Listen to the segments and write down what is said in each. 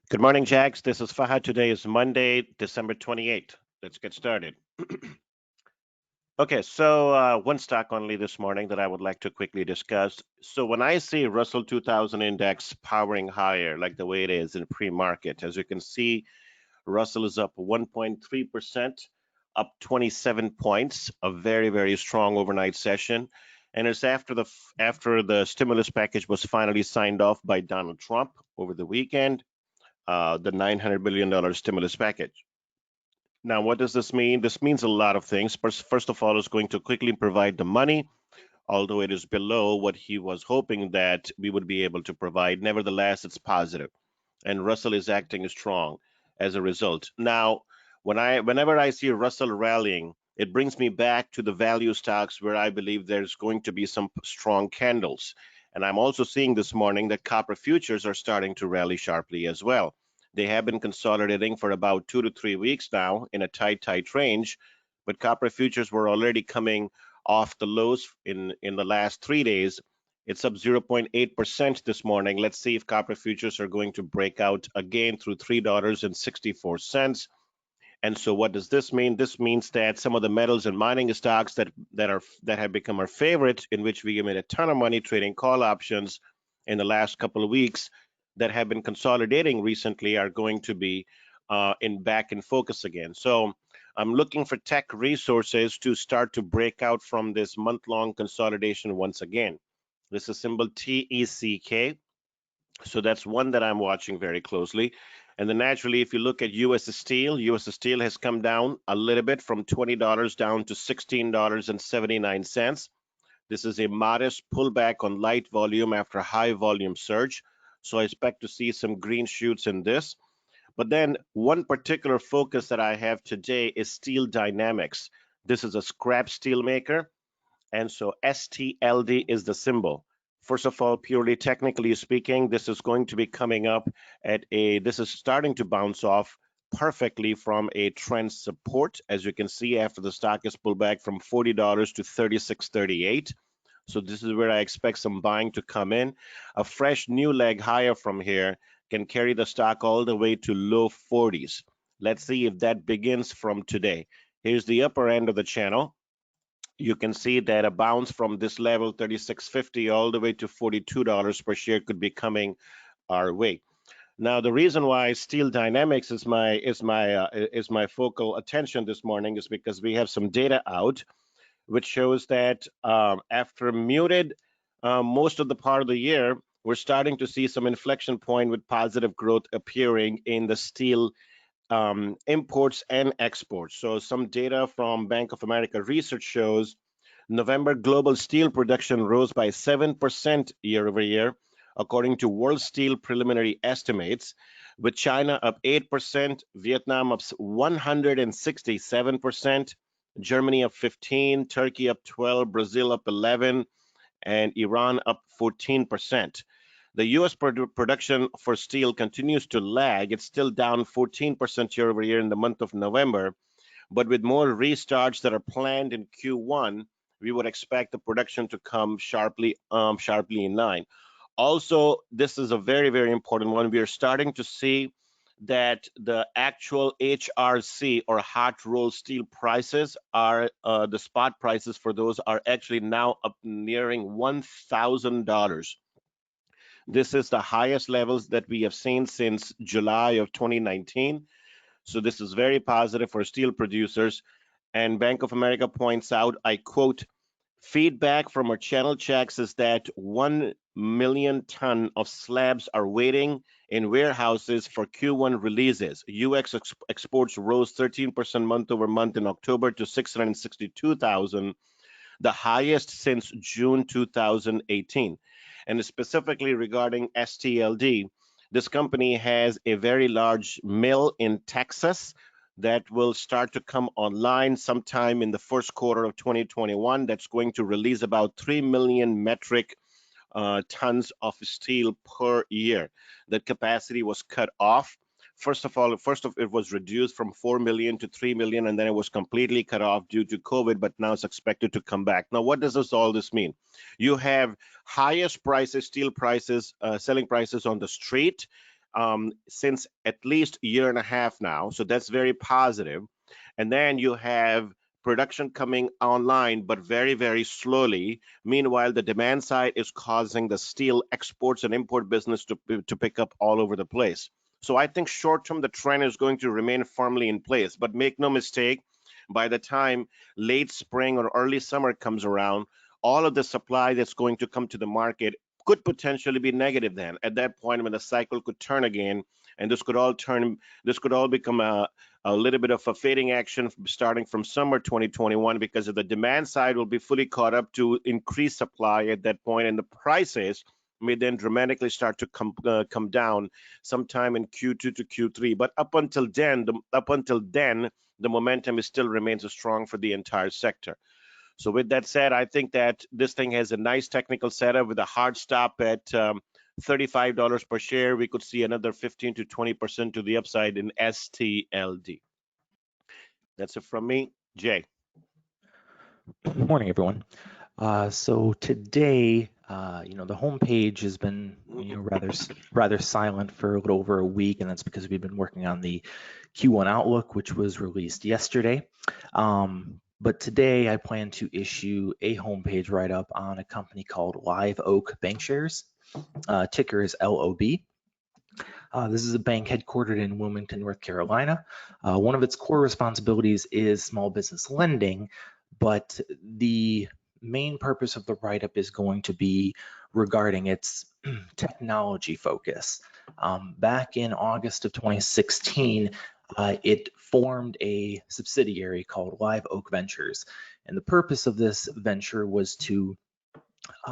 Good morning, Jags. This is Fahad. Today is Monday, December 28th. Let's get started. Okay, so one stock only this morning that I would like to quickly discuss. So when I see Russell 2000 index powering higher, like the way it is in pre-market, as you can see, Russell is up 1.3%, up 27 points, a very, very strong overnight session. And it's after the stimulus package was finally signed off by Donald Trump over the weekend, the $900 billion stimulus package. Now, what does this mean? This means a lot of things. First of all, it's going to quickly provide the money, although it is below what he was hoping that we would be able to provide. Nevertheless, it's positive, and Russell is acting strong as a result. Now, whenever I see Russell rallying, it brings me back to the value stocks where I believe there's going to be some strong candles. And I'm also seeing this morning that copper futures are starting to rally sharply as well. They have been consolidating for about 2 to 3 weeks now in a tight range, but copper futures were already coming off the lows in the last 3 days. It's up 0.8% this morning. Let's see if copper futures are going to break out again through $3.64. And so what does this mean? This means that some of the metals and mining stocks that have become our favorite, in which we made a ton of money trading call options in the last couple of weeks, that have been consolidating recently, are going to be back in focus again. So I'm looking for tech resources to start to break out from this month-long consolidation once again. This is symbol TECK. So that's one that I'm watching very closely. And then naturally, if you look at US Steel has come down a little bit from $20 down to $16.79. This is a modest pullback on light volume after a high volume surge. So I expect to see some green shoots in this. But then one particular focus that I have today is Steel Dynamics. This is a scrap steel maker, and so STLD is the symbol. First of all, purely technically speaking, this is going to be coming up this is starting to bounce off perfectly from a trend support, as you can see, after the stock is pulled back from $40 to $36.38. So this is where I expect some buying to come in. A fresh new leg higher from here can carry the stock all the way to low 40s. Let's see if that begins from today. Here's the upper end of the channel. You can see that a bounce from this level, 36.50, all the way to $42 per share could be coming our way. Now, the reason why Steel Dynamics is my focal attention this morning is because we have some data out, which shows that after muted most of the part of the year, we're starting to see some inflection point with positive growth appearing in the steel imports and exports. So some data from Bank of America research shows November global steel production rose by 7% year over year, according to World Steel preliminary estimates, with China up 8%, Vietnam up 167%, Germany up 15%, Turkey up 12%, Brazil up 11%, and Iran up 14%. The U.S. production for steel continues to lag. It's still down 14% year over year in the month of November, but with more restarts that are planned in Q1, we would expect the production to come sharply in line. Also, this is a very, very important one. We are starting to see that the actual HRC, or hot rolled steel prices, are the spot prices for those are actually now up nearing $1,000. This is the highest levels that we have seen since July of 2019. So this is very positive for steel producers. And Bank of America points out, I quote, feedback from our channel checks is that 1 million ton of slabs are waiting in warehouses for Q1 releases. US exports rose 13% month over month in October to 662,000, the highest since June 2018. And specifically regarding STLD, this company has a very large mill in Texas that will start to come online sometime in the first quarter of 2021. That's going to release about 3 million metric tons of steel per year. That capacity was cut off. First of it was reduced from 4 million to 3 million, and then it was completely cut off due to COVID, but now it's expected to come back. Now, what does all this mean? You have highest prices, steel prices, selling prices on the street, since at least a year and a half now. So that's very positive. And then you have production coming online, but very, very slowly. Meanwhile, the demand side is causing the steel exports and import business to pick up all over the place. So I think short term, the trend is going to remain firmly in place. But make no mistake, by the time late spring or early summer comes around, all of the supply that's going to come to the market could potentially be negative then. At that point, when the cycle could turn again, and this could all become a little bit of a fading action starting from summer 2021, because of the demand side will be fully caught up to increased supply at that point, and the prices may then dramatically start to come down sometime in Q2 to Q3. But up until then, the momentum still remains strong for the entire sector. So with that said, I think that this thing has a nice technical setup with a hard stop at $35 per share. We could see another 15 to 20% to the upside in STLD. That's it from me. Jay. Good morning, everyone. So today, the homepage has been rather silent for a little over a week, and that's because we've been working on the Q1 Outlook, which was released yesterday. But today I plan to issue a homepage write-up on a company called Live Oak Bankshares. Ticker is LOB. This is a bank headquartered in Wilmington, North Carolina. One of its core responsibilities is small business lending, but the main purpose of the write-up is going to be regarding its technology focus. Back in August of 2016, it formed a subsidiary called Live Oak Ventures. And the purpose of this venture was to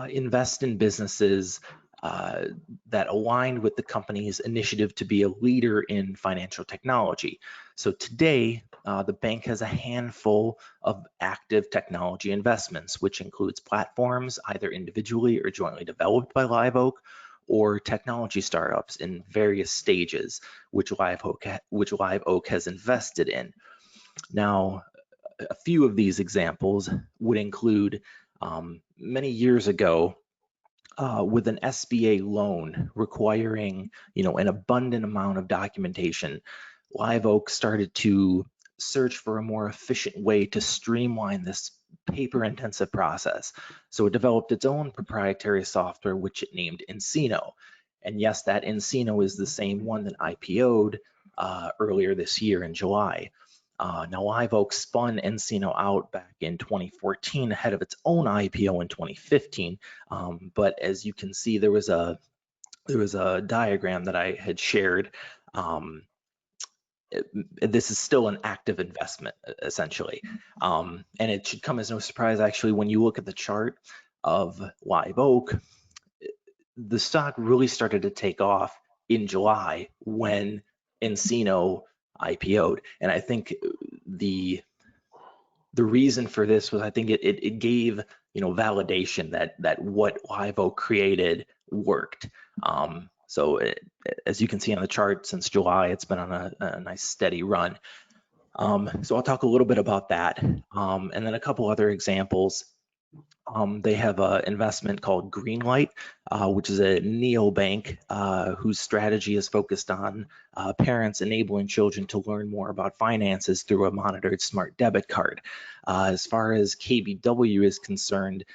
invest in businesses that aligned with the company's initiative to be a leader in financial technology. So today, the bank has a handful of active technology investments, which includes platforms either individually or jointly developed by Live Oak, or technology startups in various stages, which Live Oak has invested in. Now, a few of these examples would include many years ago, with an SBA loan requiring, an abundant amount of documentation, Live Oak started to search for a more efficient way to streamline this paper-intensive process. So it developed its own proprietary software, which it named NCNO. And yes, that NCNO is the same one that IPO'd earlier this year in July. Now, Live Oak spun NCNO out back in 2014 ahead of its own IPO in 2015. But as you can see, there was a diagram that I had shared. This is still an active investment, essentially. And it should come as no surprise, actually, when you look at the chart of Live Oak, the stock really started to take off in July when NCNO IPO'd. And I think the reason for this was, I think it gave validation that what Live Oak created worked. So as you can see on the chart, since July, it's been on a nice steady run. So I'll talk a little bit about that, and then a couple other examples. They have an investment called Greenlight, which is a neobank whose strategy is focused on parents enabling children to learn more about finances through a monitored smart debit card. As far as KBW is concerned,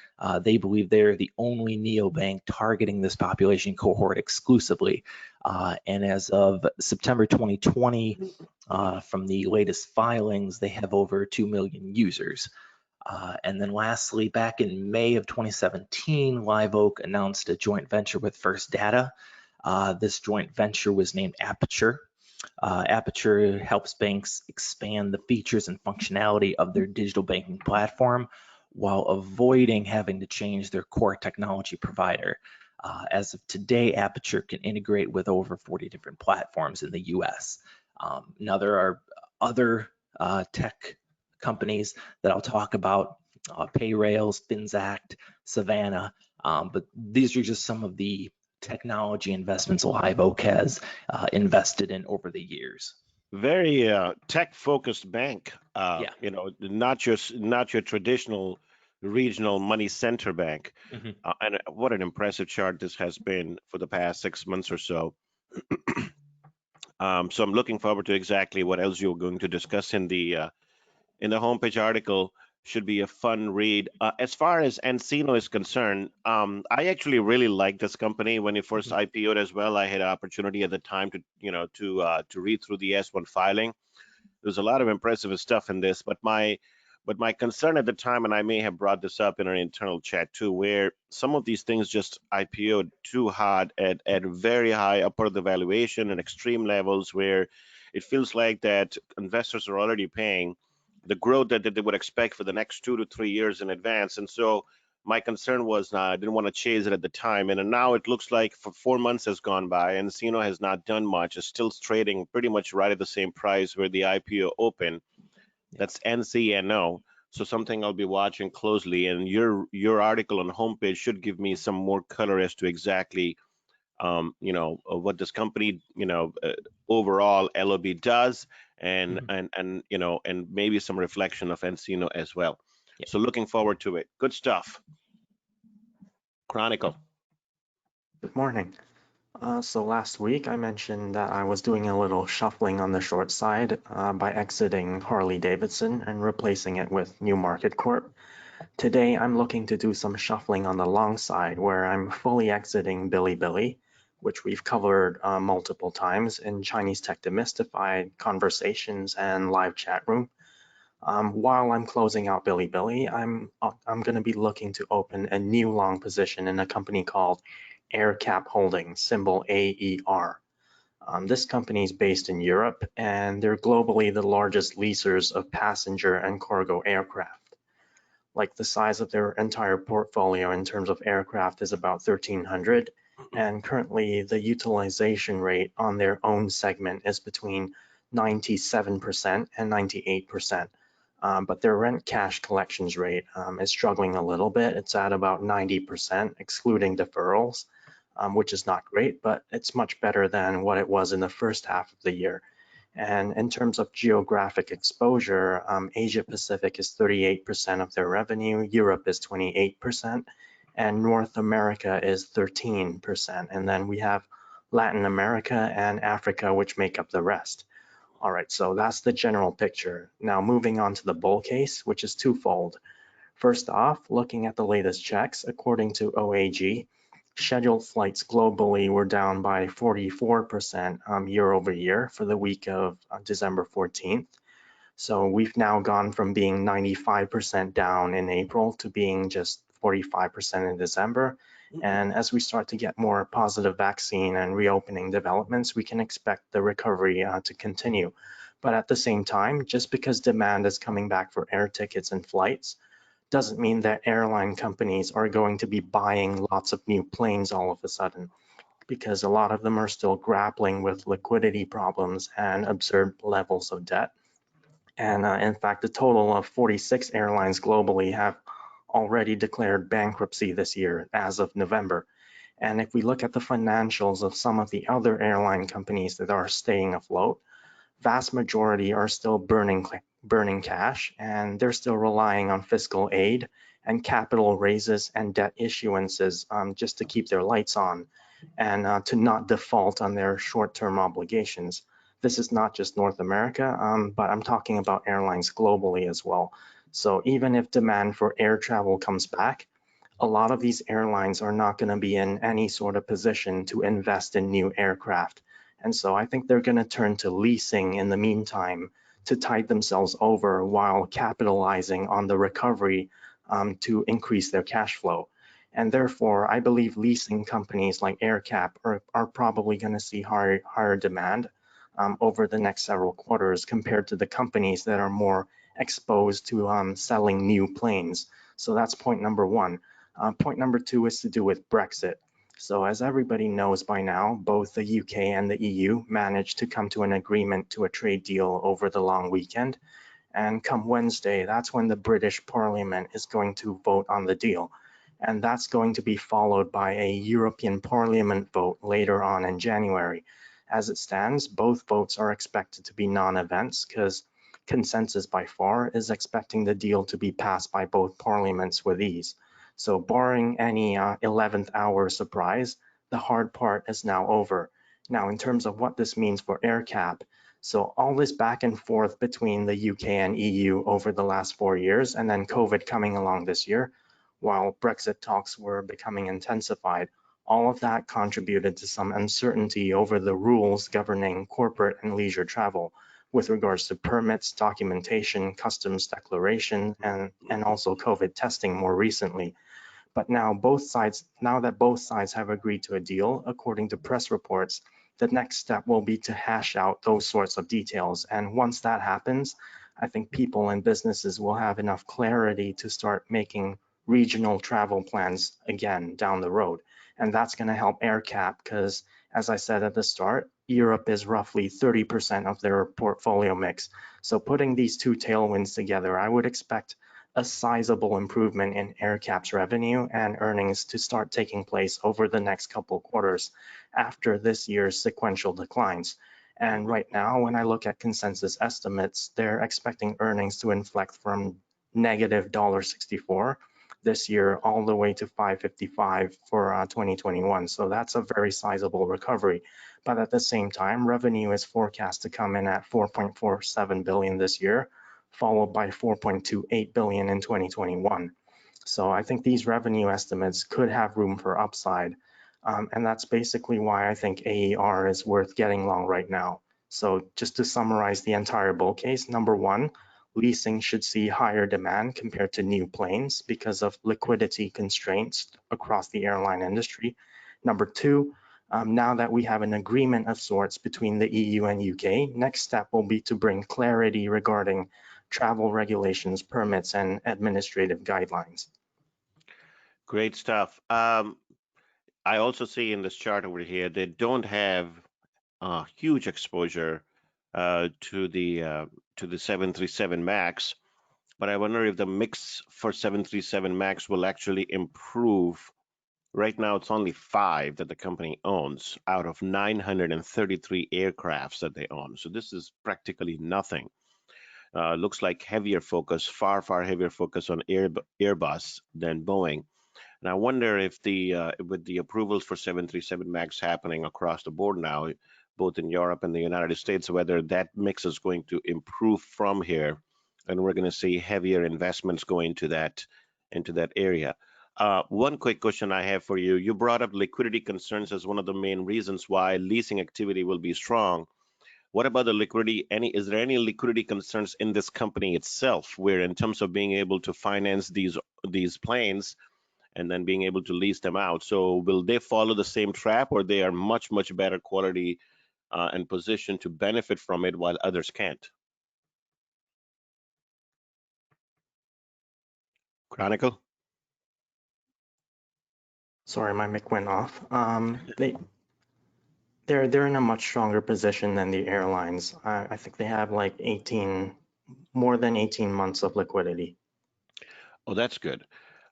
they believe they're the only neobank targeting this population cohort exclusively. And as of September 2020, from the latest filings, they have over 2 million users. And then lastly, back in May of 2017, Live Oak announced a joint venture with First Data. This joint venture was named Aperture. Aperture helps banks expand the features and functionality of their digital banking platform while avoiding having to change their core technology provider. As of today, Aperture can integrate with over 40 different platforms in the US. Now, there are other tech companies that I'll talk about, Payrailz, Finxact, Savannah, but these are just some of the technology investments Live Oak has invested in over the years. Very tech-focused bank. Yeah. Not your traditional regional money center bank. Mm-hmm. And what an impressive chart this has been for the past 6 months or so. So I'm looking forward to exactly what else you're going to discuss in the homepage article. Should be a fun read. As far as NCNO is concerned, I actually really like this company. When it first Mhm. IPO'd as well, I had an opportunity at the time to, to read through the S1 filing. There's a lot of impressive stuff in this, but my concern at the time, and I may have brought this up in our internal chat too, where some of these things just IPO'd too hard at very high upper of the valuation and extreme levels where it feels like that investors are already paying the growth that they would expect for the next 2 to 3 years in advance. And so my concern was I didn't want to chase it at the time. And now it looks like for 4 months has gone by and Encino has not done much. It's still trading pretty much right at the same price where the IPO opened. Yeah. That's NCNO. So something I'll be watching closely. And your article on the homepage should give me some more color as to exactly what this company, overall LOB does, and Mhm. and maybe some reflection of Encino as well. Yeah. So looking forward to it. Good stuff. Chronicle. Good morning. So last week I mentioned that I was doing a little shuffling on the short side by exiting Harley Davidson and replacing it with New Market Corp. Today I'm looking to do some shuffling on the long side where I'm fully exiting BILI, which we've covered multiple times in Chinese Tech Demystified, Conversations, and Live Chat Room. While I'm closing out BILI, I'm going to be looking to open a new long position in a company called AirCap Holdings, symbol AER. This company is based in Europe, and they're globally the largest leasers of passenger and cargo aircraft. Like the size of their entire portfolio in terms of aircraft is about 1,300, and currently the utilization rate on their own segment is between 97% and 98%. But their rent cash collections rate is struggling a little bit. It's at about 90%, excluding deferrals, which is not great, but it's much better than what it was in the first half of the year. And in terms of geographic exposure, Asia Pacific is 38% of their revenue, Europe is 28%, and North America is 13%. And then we have Latin America and Africa, which make up the rest. All right, so that's the general picture. Now moving on to the bull case, which is twofold. First off, looking at the latest checks, according to OAG, scheduled flights globally were down by 44% year over year for the week of December 14th. So we've now gone from being 95% down in April to being just 45% in December. And as we start to get more positive vaccine and reopening developments, we can expect the recovery to continue. But at the same time, just because demand is coming back for air tickets and flights doesn't mean that airline companies are going to be buying lots of new planes all of a sudden, because a lot of them are still grappling with liquidity problems and absurd levels of debt. And in fact, a total of 46 airlines globally have already declared bankruptcy this year as of November. And if we look at the financials of some of the other airline companies that are staying afloat, vast majority are still burning cash, and they're still relying on fiscal aid and capital raises and debt issuances just to keep their lights on and to not default on their short-term obligations. This is not just North America, but I'm talking about airlines globally as well. So even if demand for air travel comes back, a lot of these airlines are not going to be in any sort of position to invest in new aircraft. And so I think they're going to turn to leasing in the meantime to tide themselves over while capitalizing on the recovery to increase their cash flow. And therefore, I believe leasing companies like AirCap are probably going to see higher demand over the next several quarters compared to the companies that are more exposed to selling new planes. So that's point number one. Point number two is to do with Brexit. So as everybody knows by now, both the UK and the EU managed to come to an agreement to a trade deal over the long weekend. And come Wednesday, that's when the British Parliament is going to vote on the deal. And that's going to be followed by a European Parliament vote later on in January. As it stands, both votes are expected to be non-events because consensus by far is expecting the deal to be passed by both parliaments with ease. So barring any 11th hour surprise, the hard part is now over. Now, in terms of what this means for AerCap, so all this back and forth between the UK and EU over the last 4 years, and then COVID coming along this year, while Brexit talks were becoming intensified, all of that contributed to some uncertainty over the rules governing corporate and leisure travel with regards to permits, documentation, customs declaration, and also COVID testing more recently. But now that both sides have agreed to a deal, according to press reports, the next step will be to hash out those sorts of details. And once that happens, I think people and businesses will have enough clarity to start making regional travel plans again down the road. And that's going to help AerCap because, as I said at the start, Europe is roughly 30% of their portfolio mix. So putting these two tailwinds together, I would expect a sizable improvement in AerCap's revenue and earnings to start taking place over the next couple quarters after this year's sequential declines. And right now, when I look at consensus estimates, they're expecting earnings to inflect from negative $1.64 this year all the way to $5.55 for 2021. So that's a very sizable recovery. But at the same time, revenue is forecast to come in at $4.47 billion this year, followed by $4.28 billion in 2021. So I think these revenue estimates could have room for upside. And that's basically why I think AER is worth getting long right now. So just to summarize the entire bull case, number one, leasing should see higher demand compared to new planes because of liquidity constraints across the airline industry. Number two, now that we have an agreement of sorts between the EU and UK, next step will be to bring clarity regarding travel regulations, permits, and administrative guidelines. Great stuff. I also see in this chart over here, they don't have huge exposure to the 737 MAX, but I wonder if the mix for 737 MAX will actually improve. Right now, it's only 5 that the company owns out of 933 aircrafts that they own. So this is practically nothing. Looks like heavier focus, far heavier focus on Airbus than Boeing. And I wonder if with the approvals for 737 MAX happening across the board now, both in Europe and the United States, whether that mix is going to improve from here, and we're going to see heavier investments go into that area. One quick question I have for you. You brought up liquidity concerns as one of the main reasons why leasing activity will be strong. What about the liquidity? Is there any liquidity concerns in this company itself, where in terms of being able to finance these planes and then being able to lease them out? So will they follow the same trap, or they are much better quality and positioned to benefit from it while others can't? Chronicle? Sorry, my mic went off. They're in a much stronger position than the airlines. I think they have like more than 18 months of liquidity. Oh, that's good.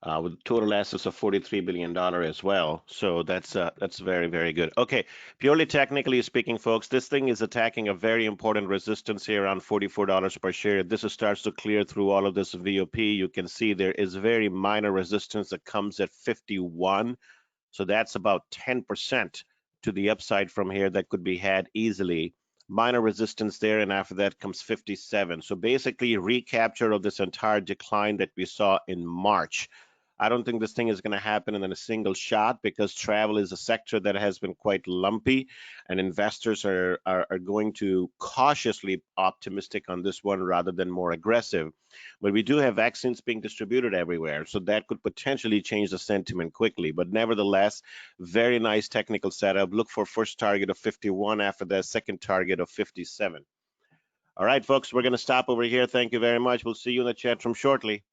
With total assets of $43 billion as well. So that's very good. Okay, purely technically speaking, folks, this thing is attacking a very important resistance here around $44 per share. If this starts to clear through all of this VOP, you can see there is very minor resistance that comes at 51. So that's about 10% to the upside from here that could be had easily. Minor resistance there, and after that comes 57. So basically recapture of this entire decline that we saw in March. I don't think this thing is going to happen in a single shot, because travel is a sector that has been quite lumpy, and investors are going to cautiously optimistic on this one rather than more aggressive. But we do have vaccines being distributed everywhere, so that could potentially change the sentiment quickly. But nevertheless, very nice technical setup. Look for first target of 51, after that second target of 57. All right, folks, we're going to stop over here. Thank you very much. We'll see you in the chat room shortly.